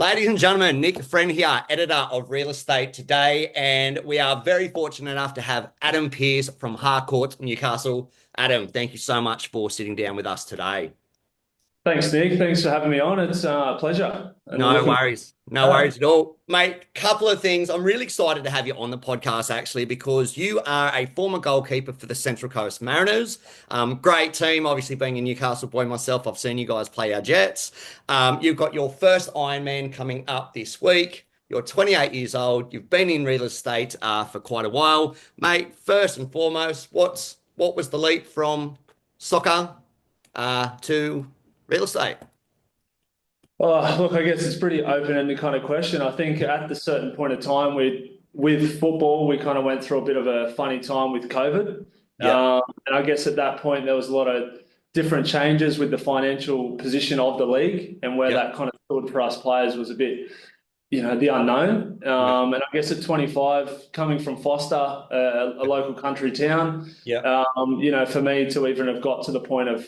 Ladies and gentlemen, Nick Fren here, editor of Real Estate Today, and we are very fortunate enough to have Adam Pearce from Harcourts Newcastle. Adam, thank you so much for sitting down with us today. Thanks, Nick. Thanks for having me on. It's a pleasure. And No looking worries. No forward worries at all. Mate, couple of things. I'm really excited to have you on the podcast actually because you are a former goalkeeper for the Central Coast Mariners. Great team, obviously being a Newcastle boy myself. I've seen you guys play our Jets. You've got your first Ironman coming up this week. You're 28 years old. You've been in real estate for quite a while. Mate, first and foremost, what was the leap from soccer to real estate? Look, I guess it's pretty open-ended kind of question. I think at the certain point of time with football, we kind of went through a bit of a funny time with COVID. Yep. And I guess at that point, there was a lot of different changes with the financial position of the league and where Yep. that kind of stood for us players was a bit, the unknown. Yep. And I guess at 25, coming from Foster, a local country town, Yep. for me to even have got to the point of,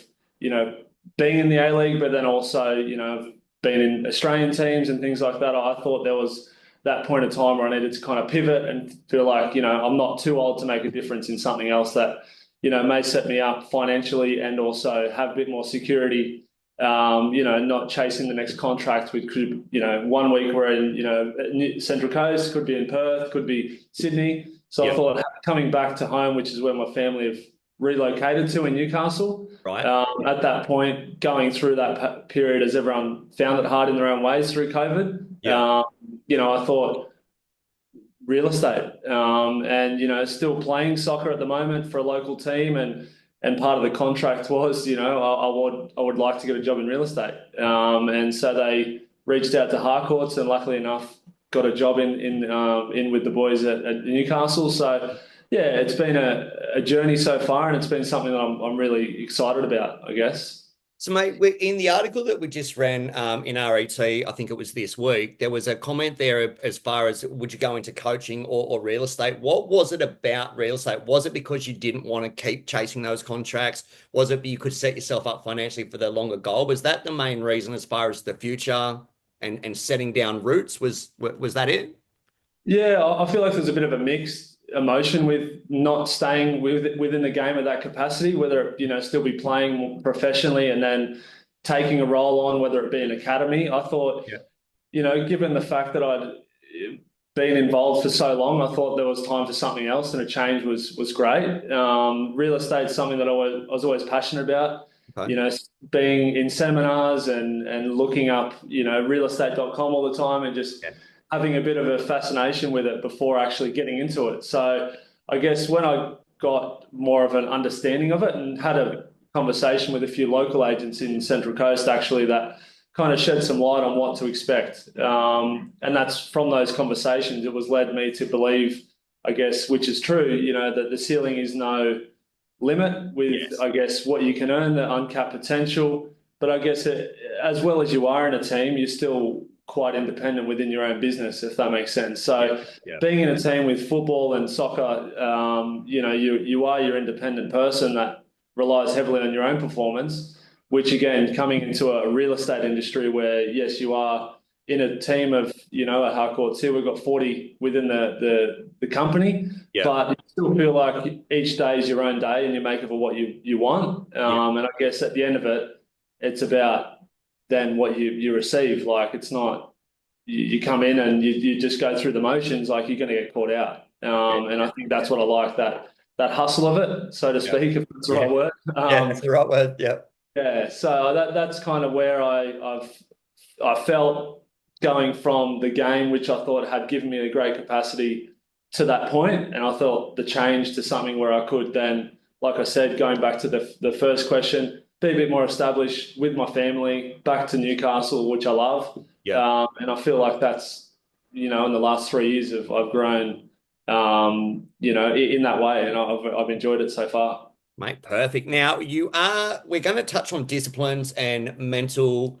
being in the A League, but then also, being in Australian teams and things like that, I thought there was that point of time where I needed to kind of pivot and feel like, I'm not too old to make a difference in something else that, may set me up financially and also have a bit more security. Not chasing the next contract with, could, 1 week we're in, Central Coast, could be in Perth, could be Sydney. So I Yep. thought coming back to home, which is where my family have relocated to in Newcastle. Right. At that point, going through that period as everyone found it hard in their own ways through COVID, Yeah. I thought real estate, and still playing soccer at the moment for a local team, and part of the contract was, I would like to get a job in real estate, and so they reached out to Harcourts, and luckily enough, got a job in with the boys at Newcastle. So yeah, it's been a journey so far, and it's been something that I'm really excited about, I guess. So, mate, in the article that we just ran in RET, I think it was this week, there was a comment there as far as would you go into coaching or real estate? What was it about real estate? Was it because you didn't want to keep chasing those contracts? Was it you could set yourself up financially for the longer goal? Was that the main reason as far as the future and setting down roots? Was that it? Yeah, I feel like there's a bit of a mixed emotion with not staying within the game at that capacity, whether it, still be playing professionally and then taking a role on, whether it be an academy. I thought, Yeah. given the fact that I'd been involved for so long, I thought there was time for something else, and a change was great. Real estate's something that I was always passionate about. Okay. You know, being in seminars and looking up, realestate.com all the time, and just Yeah. having a bit of a fascination with it before actually getting into it. So I guess when I got more of an understanding of it and had a conversation with a few local agents in Central Coast, actually, that kind of shed some light on what to expect. And that's from those conversations, it was led me to believe, I guess, which is true, that the ceiling is no limit with, Yes. I guess, what you can earn, the uncapped potential. But I guess as well as you are in a team, you're still quite independent within your own business, if that makes sense. Yeah. So Yeah. being in a team with football and soccer, you are your independent person that relies heavily on your own performance, which again, coming into a real estate industry where, yes, you are in a team of, at Harcourts here, we've got 40 within the company, Yeah. but you still feel like each day is your own day and you make of it what you want. Yeah. And I guess at the end of it, it's about then what you receive. Like, it's not, you come in and you just go through the motions, like you're going to get caught out. Yeah. And I think that's what I like, that hustle of it, so to Yeah. speak, if that's the Yeah. right word. Yeah. That's the right word. Yeah. Yeah, so that's kind of where I felt going from the game, which I thought had given me a great capacity to that point, and I thought the change to something where I could then, like I said, going back to the first question, be a bit more established with my family, back to Newcastle, which I love, Yeah. and I feel like that's, in the last 3 years I've grown, in that way, and I've enjoyed it so far. Mate, perfect. Now we're going to touch on disciplines and mental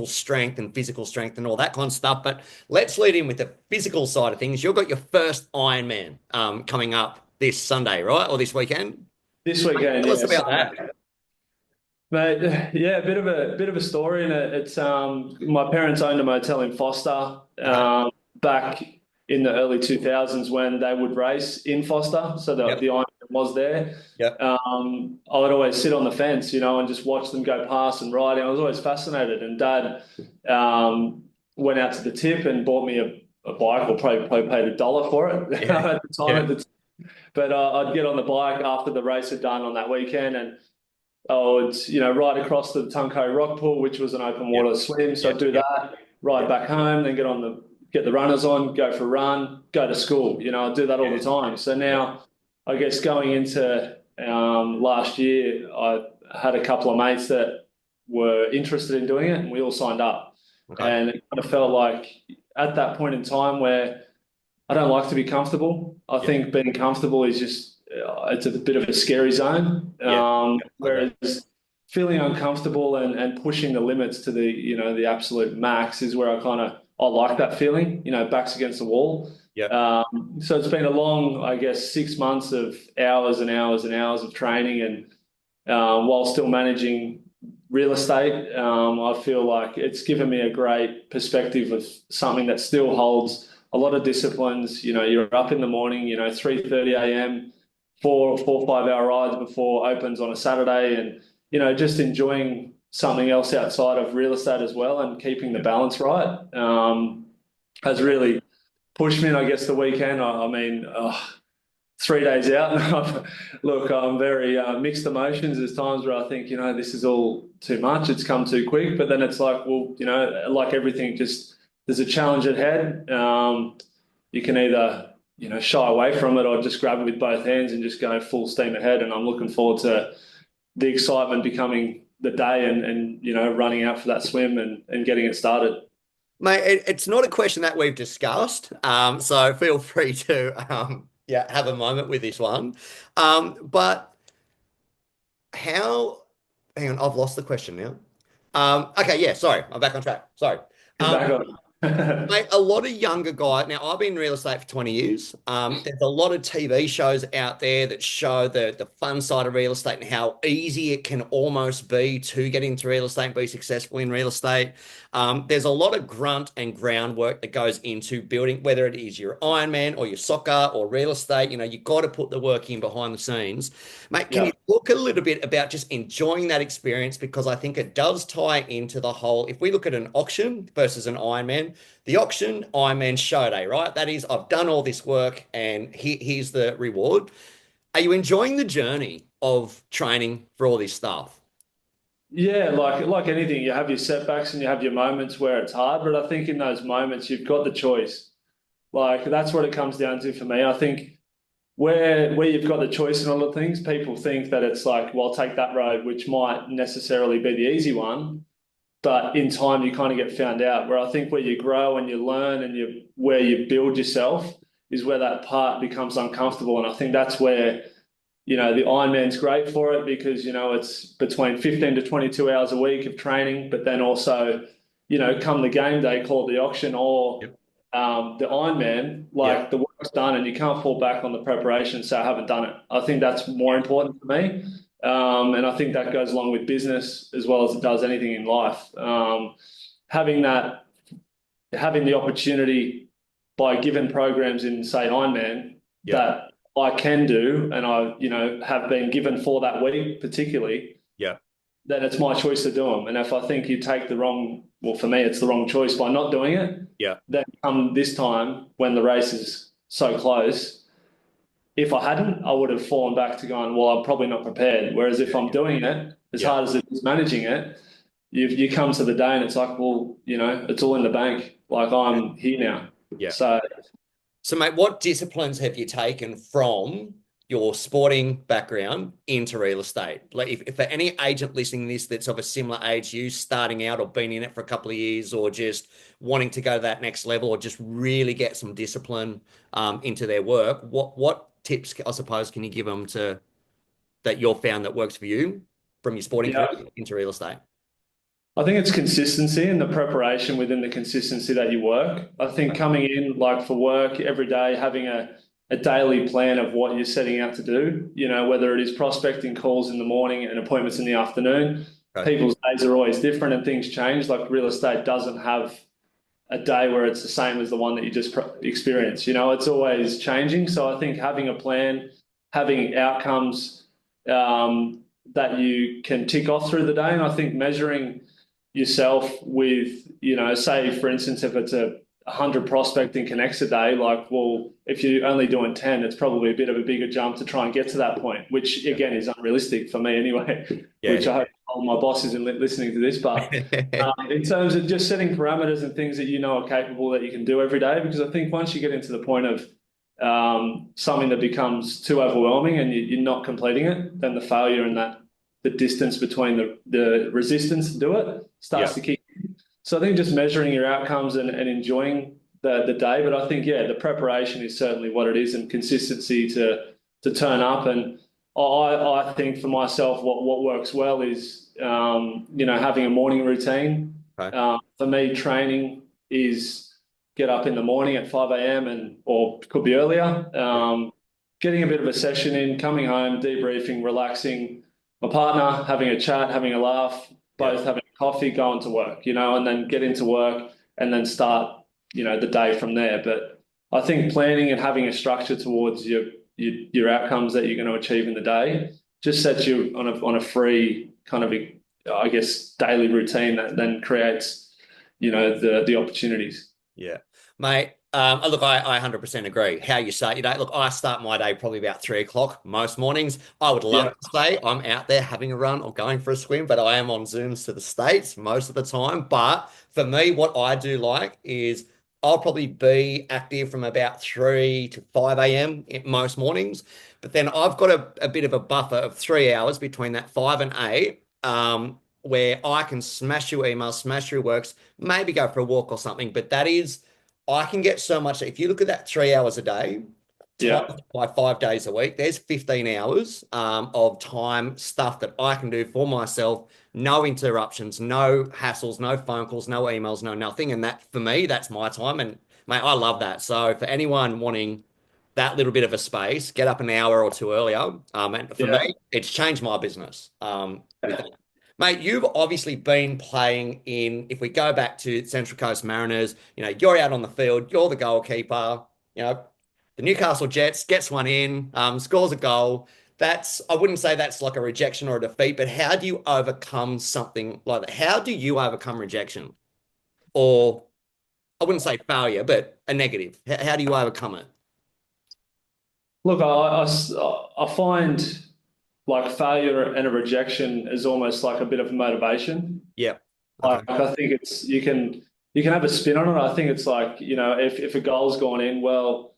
strength and physical strength and all that kind of stuff. But let's lead in with the physical side of things. You've got your first Ironman coming up this Sunday, right? Or this weekend? This weekend, Tell us yeah. about So that. Mate, yeah, a bit of a story, and it's my parents owned a motel in Foster Okay. back in the early 2000s when they would race in Foster, so the Yep. Ironman was there. Yep. I would always sit on the fence, and just watch them go past and riding. I was always fascinated, and Dad went out to the tip and bought me a bike, or probably paid $1 for it Yeah. at the time. Yeah. But I'd get on the bike after the race had done on that weekend, and it's right across to the Tunko Rock Pool, which was an open Yep. water swim. So Yep. I'd do Yep. that, ride Yep. back home, then get the runners on, go for a run, go to school. I do that all Yeah. the time. So Yeah. now, I guess going into last year, I had a couple of mates that were interested in doing it, and we all signed up. Okay. And it kind of felt like at that point in time where I don't like to be comfortable. I Yep. think being comfortable is just it's a bit of a scary zone. Yeah. Yep. I agree. Whereas feeling uncomfortable and pushing the limits to the absolute max is where I like that feeling. Backs against the wall. Yep. So it's been a long, I guess, 6 months of hours and hours and hours of training, and while still managing real estate, I feel like it's given me a great perspective of something that still holds a lot of disciplines. You're up in the morning, 3:30 a.m., 4 5 hour rides before opens on a Saturday, and just enjoying something else outside of real estate as well, and keeping the balance right has Yeah. really pushed me. And I guess the weekend, I mean, 3 days out. Look, I'm very mixed emotions. There's times where I think, this is all too much. It's come too quick. But then it's like, well, like everything, just there's a challenge ahead. You can either, shy away from it or just grab it with both hands and just go full steam ahead. And I'm looking forward to the excitement becoming the day, and running out for that swim and getting it started. Mate, it's not a question that we've discussed, so feel free to yeah, have a moment with this one. But how? Hang on, I've lost the question now. Okay, yeah, sorry, I'm back on track. Sorry. Get Um, back on. Mate, a lot of younger guys. Now, I've been in real estate for 20 years. There's a lot of TV shows out there that show the fun side of real estate and how easy it can almost be to get into real estate and be successful in real estate. There's a lot of grunt and groundwork that goes into building, whether it is your Ironman or your soccer or real estate. You've got to put the work in behind the scenes. Mate, can Yeah. you talk a little bit about just enjoying that experience? Because I think it does tie into the whole, if we look at an auction versus an Ironman, the auction, Ironman show day, right? That is, I've done all this work and here's the reward. Are you enjoying the journey of training for all this stuff? Yeah, like anything, you have your setbacks and you have your moments where it's hard, but I think in those moments you've got the choice. Like that's what it comes down to for me. I think where you've got the choice in all of things, people think that it's like, well, take that road, which might necessarily be the easy one, but in time you kind of get found out. Where I think where you grow and you learn and where you build yourself is where that part becomes uncomfortable. And I think that's where the Ironman's great for it, because it's between 15 to 22 hours a week of training, but then also come the game day, call it the auction or Yep. the Ironman, Yep. like the work's done and you can't fall back on the preparation. So I haven't done it. I think that's more important for me. And I think that goes along with business as well as it does anything in life. Having the opportunity by given programs in, say, Ironman, Yep. that I can do, and I, have been given for that week particularly, Yep. then it's my choice to do them. And if I think you take well, for me, it's the wrong choice by not doing it. Yep. Then come this time when the race is so close, if I hadn't, I would have fallen back to going, well, I'm probably not prepared. Whereas if I'm doing it, as Yep. hard as it is managing it, you come to the day and it's like, well, it's all in the bank. Like I'm here now. Yeah. So, Mate, what disciplines have you taken from your sporting background into real estate? Like, if for any agent listening to this that's of a similar age, you starting out or been in it for a couple of years, or just wanting to go to that next level, or just really get some discipline into their work, what tips, I suppose, can you give them that you're found that works for you from your sporting yeah, career into real estate? I think it's consistency and the preparation within the consistency that you work. I think coming in like for work every day, having a daily plan of what you're setting out to do, whether it is prospecting calls in the morning and appointments in the afternoon, Okay. people's days are always different and things change. Like real estate doesn't have a day where it's the same as the one that you just experienced. It's always changing. So I think having a plan, having outcomes that you can tick off through the day, and I think measuring yourself with, say for instance, if it's a 100 prospecting connects a day, like, well, if you're only doing 10, it's probably a bit of a bigger jump to try and get to that point, which again is unrealistic for me anyway, Yeah. which I hope all my boss isn't listening to this. But in terms of just setting parameters and things that you know are capable that you can do every day, because I think once you get into the point of something that becomes too overwhelming and you're not completing it, then the failure and the distance between the resistance to do it starts Yeah. to kick. So I think just measuring your outcomes and enjoying the day. But I think, yeah, the preparation is certainly what it is, and consistency to turn up. And I think for myself, what works well is, having a morning routine. Okay. For me, training is get up in the morning at 5 a.m. or could be earlier, Yeah. getting a bit of a session in, coming home, debriefing, relaxing, my partner, having a chat, having a laugh, Yeah. both having coffee, going to work, and then get into work and then start, the day from there. But I think planning and having a structure towards your outcomes that you're going to achieve in the day just sets you on a free kind of, I guess, daily routine that then creates, the opportunities. Yeah, mate. Look, I 100% agree. How you start your day. Look, I start my day probably about 3 o'clock most mornings. I would love Yeah, to say I'm out there having a run or going for a swim, but I am on Zooms to the States most of the time. But for me, what I do like is I'll probably be active from about 3 to 5 a.m. Most mornings. But then I've got a bit of a buffer of 3 hours between that 5 and 8, where I can smash your emails, smash your works, maybe go for a walk or something. But that is, I can get so much. If you look at that 3 hours a day, times yeah, by 5 days a week, there's 15 hours of time, stuff that I can do for myself. No interruptions, no hassles, no phone calls, no emails, no nothing. And that for me, that's my time. And mate, I love that. So for anyone wanting that little bit of a space, get up an hour or two earlier. And for yeah, me, it's changed my business. With that. Mate, you've obviously been playing in, if we go back to Central Coast Mariners, you're out on the field, you're the goalkeeper, the Newcastle Jets gets one in, scores a goal. I wouldn't say that's like a rejection or a defeat, but how do you overcome something like that? How do you overcome rejection? Or I wouldn't say failure, but a negative. How do you overcome it? Look, I find like failure and a rejection is almost like a bit of motivation. Yeah. Okay. Like I think you can have a spin on it. I think it's like, if a goal's gone in, well,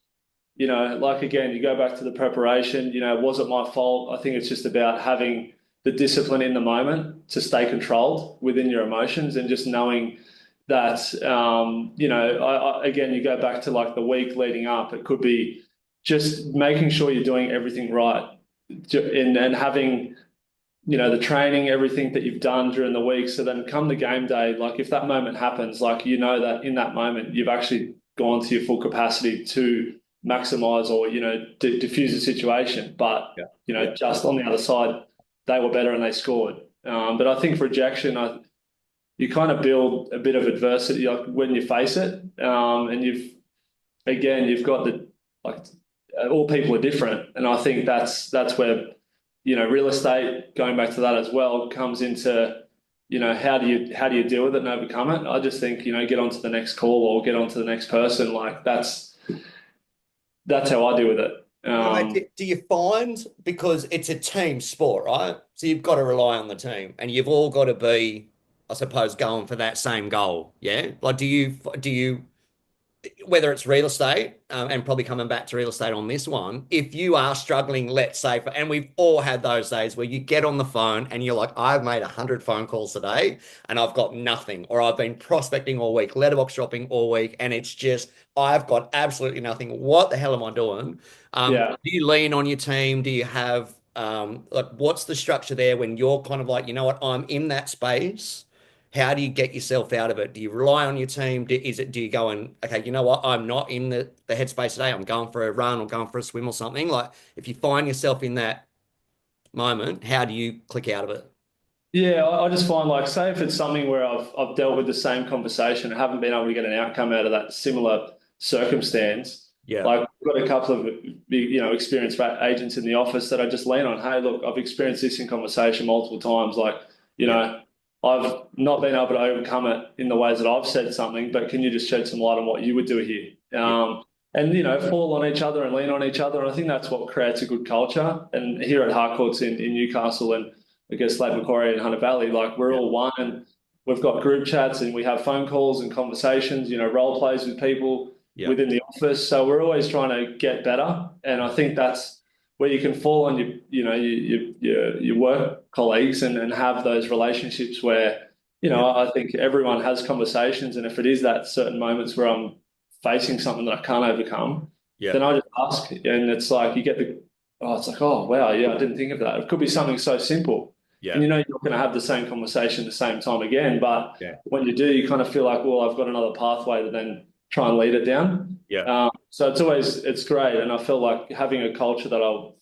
like again, you go back to the preparation, was it my fault? I think it's just about having the discipline in the moment to stay controlled within your emotions and just knowing that, again, you go back to like the week leading up, it could be just making sure you're doing everything right and having, the training, everything that you've done during the week. So then come the game day, like if that moment happens, like that in that moment you've actually gone to your full capacity to maximize or, diffuse the situation. But, Yeah. Yeah. just on the other side, they were better and they scored. But I think for rejection, you kind of build a bit of adversity like when you face it. And you've got like all people are different. And I think that's where, real estate, going back to that as well, comes into, how do you deal with it and overcome it? I just think, get on to the next call or get on to the next person. Like that's how I deal with it. Right. Do you find, because it's a team sport, right? So you've got to rely on the team and you've all got to be, I suppose, going for that same goal. Yeah. Like, do you, whether it's real estate, and probably coming back to real estate on this one, if you are struggling, let's say, and we've all had those days where you get on the phone and you're like, I've made 100 phone calls today and I've got nothing, or I've been prospecting all week, letterbox shopping all week, and it's just, I've got absolutely nothing. What the hell am I doing? Yeah. Do you lean on your team? Do you have, like, what's the structure there when you're kind of like, you know what, I'm in that space? How do you get yourself out of it? Do you rely on your team? Do you go and, okay, you know what? I'm not in the headspace today. I'm going for a run or going for a swim or something. Like if you find yourself in that moment, how do you click out of it? Yeah, I just find like, say if it's something where I've dealt with the same conversation and haven't been able to get an outcome out of that similar circumstance, Yeah. like I've got a couple of experienced agents in the office that I just lean on. Hey, look, I've experienced this in conversation multiple times. Like, you Yeah. know, I've not been able to overcome it in the ways that I've said something, but can you just shed some light on what you would do here? Yeah. And fall on each other and lean on each other. And I think that's what creates a good culture. And here at Harcourts in Newcastle and I guess Lake Macquarie and Hunter Valley, like we're Yeah. all one and we've got group chats and we have phone calls and conversations, role plays with people Yeah. within the office. So we're always trying to get better. And I think that's where you can fall on your work colleagues and have those relationships where, Yeah. I think everyone has conversations. And if it is that certain moments where I'm facing something that I can't overcome, Yeah. then I just ask. And it's like you get it's like, oh, wow, yeah, I didn't think of that. It could be something so simple. And Yeah. you're not going to have the same conversation the same time again. But Yeah. when you do, you kind of feel like, well, I've got another pathway to then try and lead it down. Yeah. So it's great. And I feel like having a culture that I've,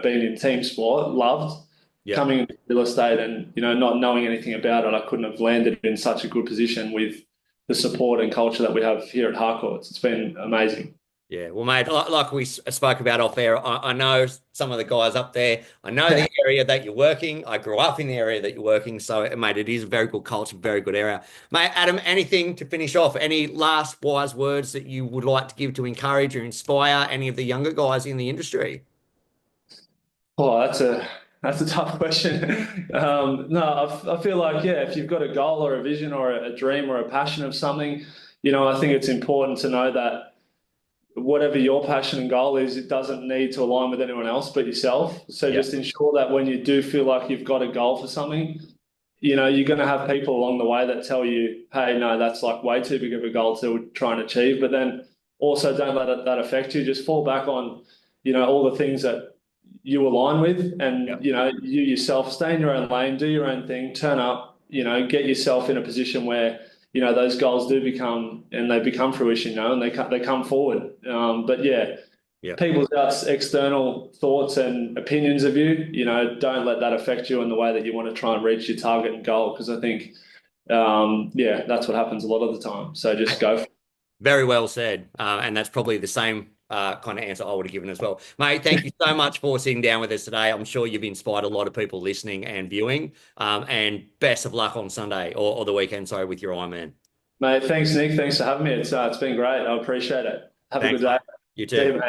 been in team sport, loved Yeah. coming into real estate and, not knowing anything about it, I couldn't have landed in such a good position with the support and culture that we have here at Harcourts. It's been amazing. Yeah, well, mate, like we spoke about off air, I know some of the guys up there. I know the area that you're working. I grew up in the area that you're working. So, mate, it is a very good culture, very good area. Mate, Adam, anything to finish off? Any last wise words that you would like to give to encourage or inspire any of the younger guys in the industry? Oh, that's a tough question. No, I feel like if you've got a goal or a vision or a dream or a passion of something, I think it's important to know that whatever your passion and goal is, it doesn't need to align with anyone else but yourself. So Yeah. just ensure that when you do feel like you've got a goal for something, you're going to have people along the way that tell you, hey, no, that's like way too big of a goal to try and achieve. But then also don't let that affect you. Just fall back on, all the things that you align with Yeah. and, you yourself stay in your own lane, do your own thing, turn up, get yourself in a position where, those goals do become and they become fruition, and they come forward. But yeah, Yeah. people's external thoughts and opinions of you, don't let that affect you in the way that you want to try and reach your target and goal. Because I think, that's what happens a lot of the time. So just go. Very well said. And that's probably the same kind of answer I would have given as well. Mate, thank you so much for sitting down with us today. I'm sure you've inspired a lot of people listening and viewing. And best of luck on Sunday or the weekend, sorry, with your Ironman. Mate, thanks, Nick. Thanks for having me. It's been great. I appreciate it. Have a good Thanks, day. mate. You See too. you, mate.